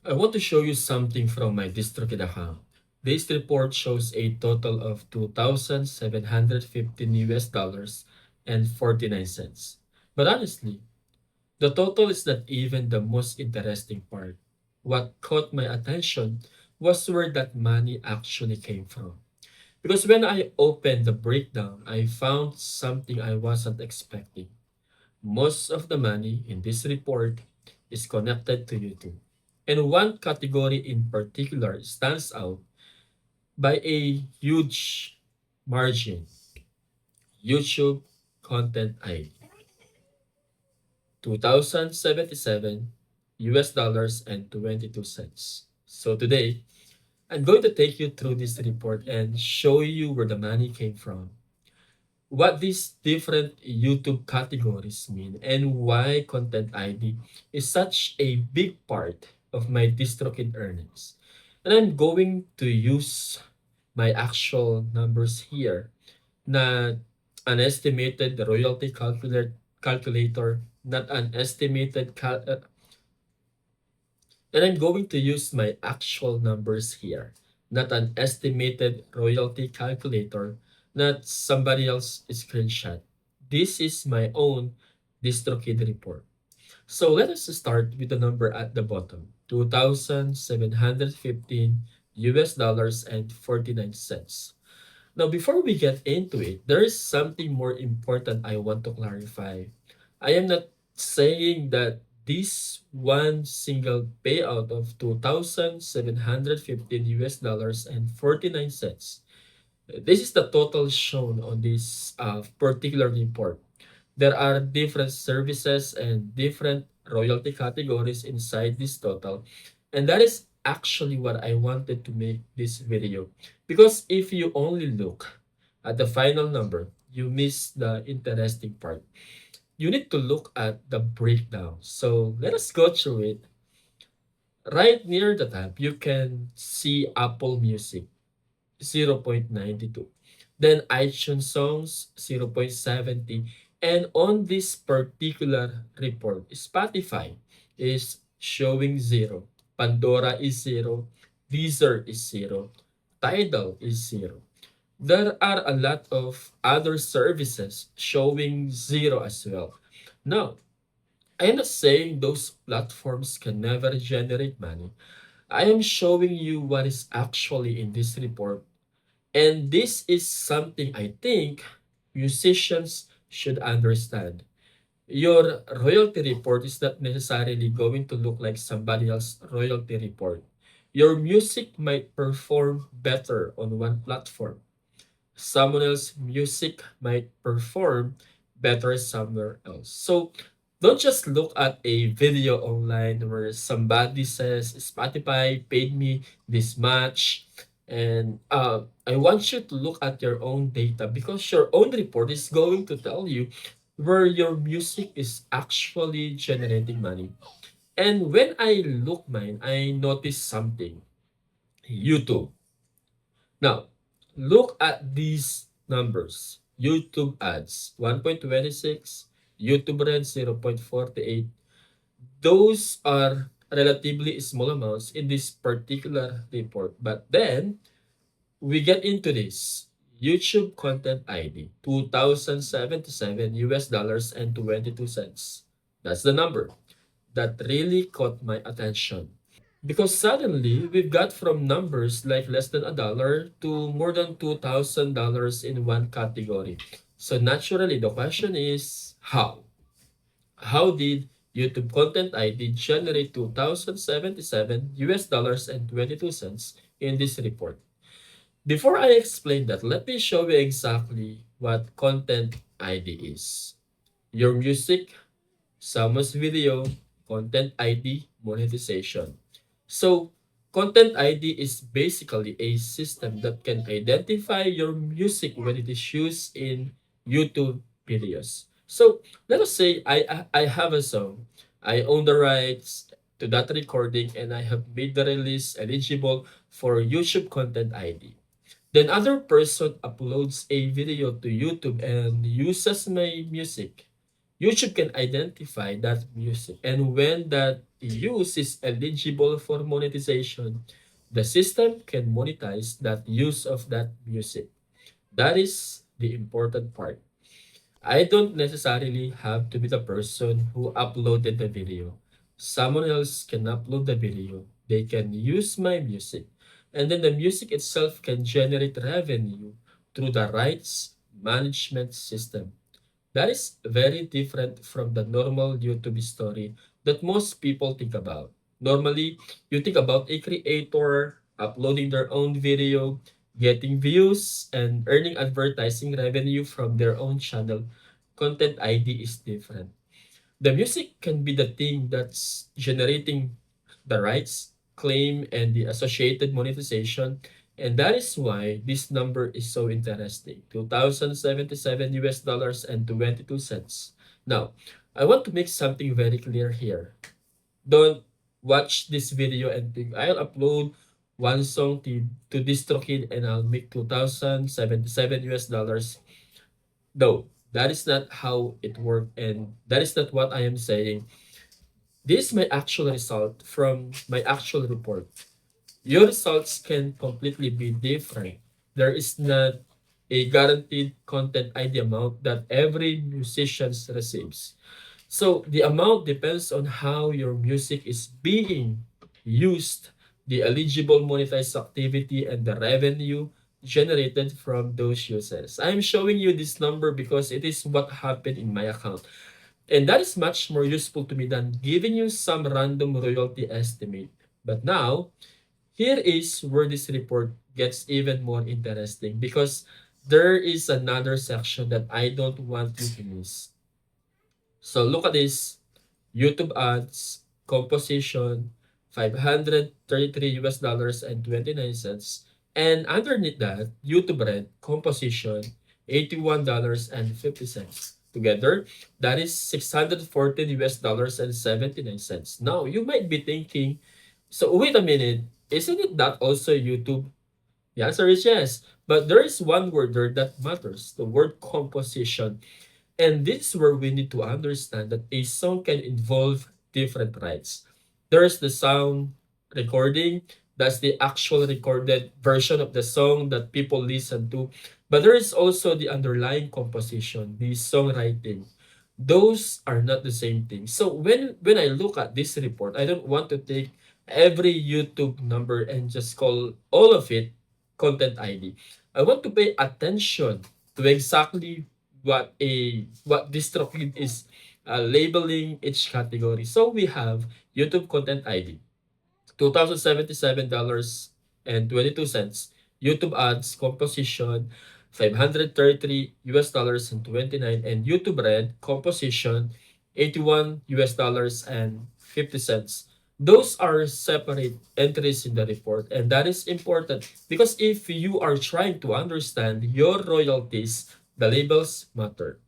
I want to show you something from my DistroKid account. This report shows a total of 2,715 US dollars and 49 cents. But honestly, the total is not even the most interesting part. What caught my attention was where that money actually came from. Because when I opened the breakdown, I found something I wasn't expecting. Most of the money in this report is connected to YouTube. And one category in particular stands out by a huge margin: YouTube Content ID, 2,077 US dollars and 22 cents. So today, I'm going to take you through this report and show you where the money came from, what these different YouTube categories mean, and why Content ID is such a big part of my DistroKid earnings. And I'm going to use my actual numbers here, not an estimated royalty calculator, not an estimated and I'm going to use my actual numbers here, not an estimated royalty calculator, not somebody else's screenshot. This is my own DistroKid report. So let us start with the number at the bottom, 2,715 US dollars and 49 cents. Now, before we get into it, there is something more important I want to clarify. I am not saying that this one single payout of 2,715 US dollars and 49 cents. This is the total shown on this particular report. There are different services and different royalty categories inside this total. And that is actually what I wanted to make this video. Because if you only look at the final number, you miss the interesting part. You need to look at the breakdown. So let us go through it. Right near the top, you can see Apple Music, 0.92. Then iTunes Songs, 0.70. And on this particular report, Spotify is showing 0. Pandora is 0. Deezer is 0. Tidal is 0. There are a lot of other services showing 0 as well. Now, I am not saying those platforms can never generate money. I am showing you what is actually in this report, and this is something I think musicians should understand. Your royalty report is not necessarily going to look like somebody else's royalty report. Your music might perform better on one platform. Someone else's music might perform better somewhere else. So don't just look at a video online where somebody says Spotify paid me this much. And I want you to look at your own data, because your own report is going to tell you where your music is actually generating money. And when I look mine, I noticed something. YouTube. Now, look at these numbers. YouTube ads, 1.26, YouTube Rent, 0.48. Those are relatively small amounts in this particular report. But then, we get into this. YouTube Content ID, 2,077 US dollars and 22 cents. That's the number that really caught my attention. Because suddenly, we've got from numbers like less than a dollar to more than $2,000 in one category. So naturally, the question is how? How did YouTube Content ID generate 2,077 US dollars and 22 cents in this report? Before I explain that, let me show you exactly what Content ID is. Your music, someone's video, Content ID, monetization. So, Content ID is basically a system that can identify your music when it is used in YouTube videos. So, let us say I have a song. I own the rights to that recording, and I have made the release eligible for YouTube Content ID. Then other person uploads a video to YouTube and uses my music. YouTube can identify that music, and when that use is eligible for monetization, the system can monetize that use of that music. That is the important part. I don't necessarily have to be the person who uploaded the video. Someone else can upload the video. They can use my music. And then the music itself can generate revenue through the rights management system. That is very different from the normal YouTube story that most people think about. Normally, you think about a creator uploading their own video, getting views, and earning advertising revenue from their own channel. Content ID is different. The music can be the thing that's generating the rights, claim, and the associated monetization. And that is why this number is so interesting. 2077 US dollars and 22 cents. Now, I want to make something very clear here. Don't watch this video and think I'll upload one song to DistroKid and I'll make 2077 US dollars. No, that is not how it worked, and that is not what I am saying. This is my actual result from my actual report. Your results can completely be different. There is not a guaranteed content ID amount that every musician receives. So the amount depends on how your music is being used, the eligible monetized activity, and the revenue generated from those uses. I'm showing you this number because it is what happened in my account. And that is much more useful to me than giving you some random royalty estimate. But now, here is where this report gets even more interesting because there is another section that I don't want you to miss. So look at this. YouTube ads, composition, 533 US dollars and 29 cents. And underneath that, YouTube rent, composition, $81 and 50 cents. Together, that is 614 US dollars and 79 cents. Now, you might be thinking, so wait a minute, isn't it that also YouTube? The answer is yes. But there is one word there that matters, the word composition. And this is where we need to understand that a song can involve different rights. There's the sound recording, that's the actual recorded version of the song that people listen to. But there is also the underlying composition, the songwriting. Those are not the same thing. So when I look at this report, I don't want to take every YouTube number and just call all of it content ID. I want to pay attention to exactly what DistroKid is labeling each category. So we have YouTube content ID, $2,077 and 22 cents. YouTube ads composition, 533 US dollars and 29, and YouTube red composition, 81 US dollars and 50 cents. Those are separate entries in the report, and that is important because if you are trying to understand your royalties, the labels matter.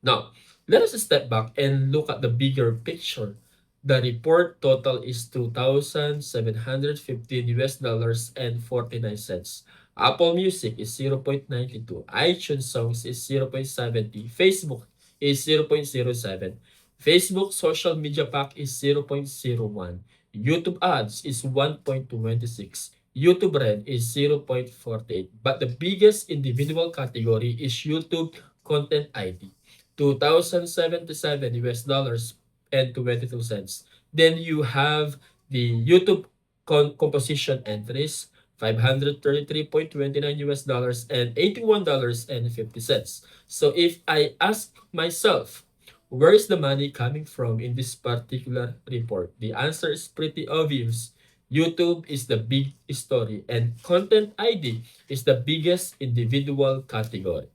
Now, let us step back and look at the bigger picture. The report total is 2,715 US dollars and 49 cents. Apple Music is 0.92, iTunes Songs is 0.70, Facebook is 0.07, Facebook Social Media Pack is 0.01, YouTube Ads is 1.26, YouTube Red is 0.48, but the biggest individual category is YouTube Content ID. 2,077 US dollars and 22 cents. Then you have the YouTube composition entries, 533.29 US dollars and $81 and 50 cents. So if I ask myself, where is the money coming from in this particular report? The answer is pretty obvious. YouTube is the big story and Content ID is the biggest individual category.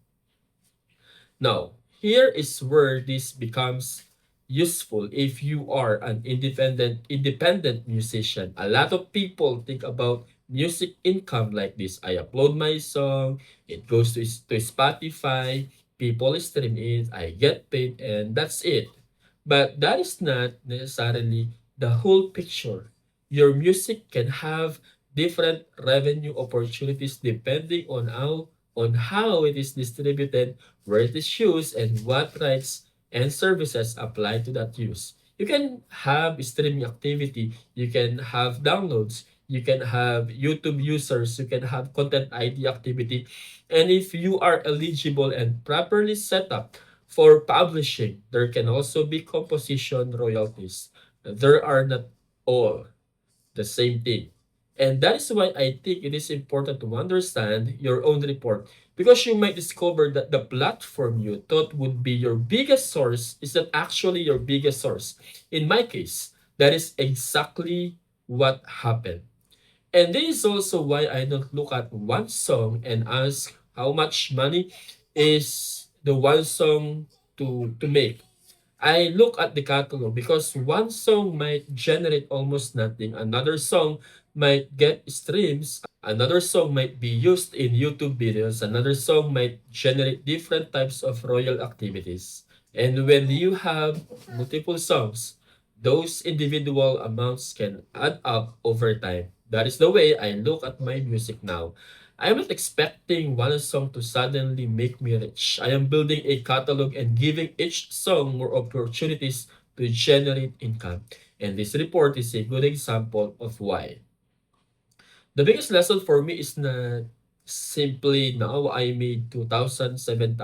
Now, here is where this becomes useful if you are an independent musician. A lot of people think about music income like this. I upload my song, it goes to Spotify, people stream it, I get paid, and that's it. But that is not necessarily the whole picture. Your music can have different revenue opportunities depending on how it is distributed, where it is used, and what rights and services apply to that use. You can have streaming activity, you can have downloads, you can have YouTube users, you can have content ID activity. And if you are eligible and properly set up for publishing, there can also be composition royalties. There are not all the same thing. And that is why I think it is important to understand your own report, because you might discover that the platform you thought would be your biggest source is not actually your biggest source. In my case, that is exactly what happened. And this is also why I don't look at one song and ask how much money is the one song to make. I look at the catalog because one song might generate almost nothing. Another song might get streams. Another song might be used in YouTube videos. Another song might generate different types of royal activities. And when you have multiple songs, those individual amounts can add up over time. That is the way I look at my music now. I'm not expecting one song to suddenly make me rich. I am building a catalog and giving each song more opportunities to generate income. And this report is a good example of why. The biggest lesson for me is not simply now I made 2,077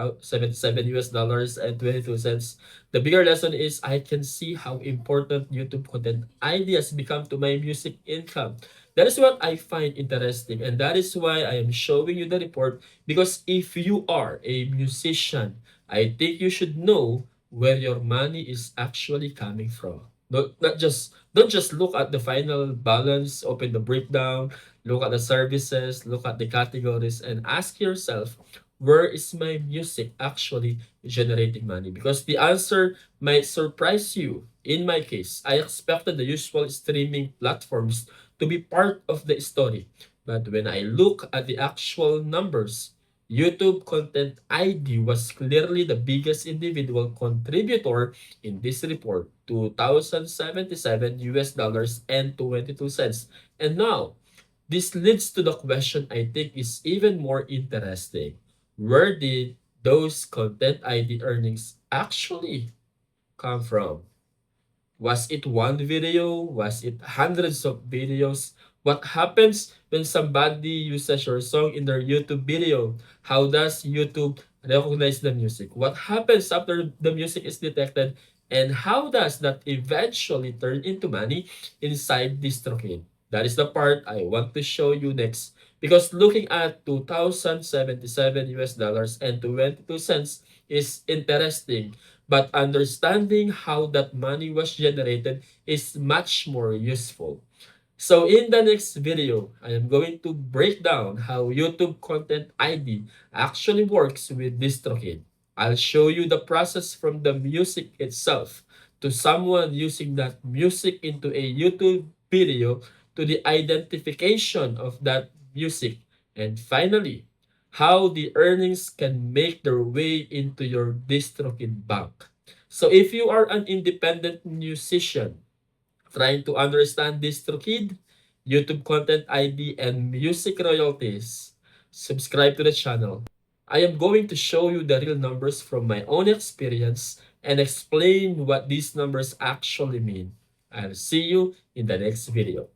US dollars and 22 cents. The bigger lesson is I can see how important YouTube content ideas become to my music income. That is what I find interesting, and that is why I am showing you the report, because if you are a musician, I think you should know where your money is actually coming from. Not just don't just look at the final balance, open the breakdown, look at the services, look at the categories, and ask yourself, where is my music actually generating money? Because the answer might surprise you. In my case, I expected the usual streaming platforms to be part of the story. But when I look at the actual numbers, YouTube Content ID was clearly the biggest individual contributor in this report, 2,077 US dollars and 22 cents. And now, this leads to the question I think is even more interesting. Where did those content ID earnings actually come from? Was it one video? Was it hundreds of videos? What happens when somebody uses your song in their YouTube video? How does YouTube recognize the music? What happens after the music is detected? And how does that eventually turn into money inside DistroKid? That is the part I want to show you next. Because looking at 2,077 US dollars and 22 cents is interesting, but understanding how that money was generated is much more useful. So in the next video, I am going to break down how YouTube Content ID actually works with DistroKid. I'll show you the process from the music itself to someone using that music into a YouTube video to the identification of that music, and finally, how the earnings can make their way into your DistroKid bank. So if you are an independent musician trying to understand DistroKid, YouTube Content ID, and music royalties, subscribe to the channel. I am going to show you the real numbers from my own experience and explain what these numbers actually mean. I'll see you in the next video.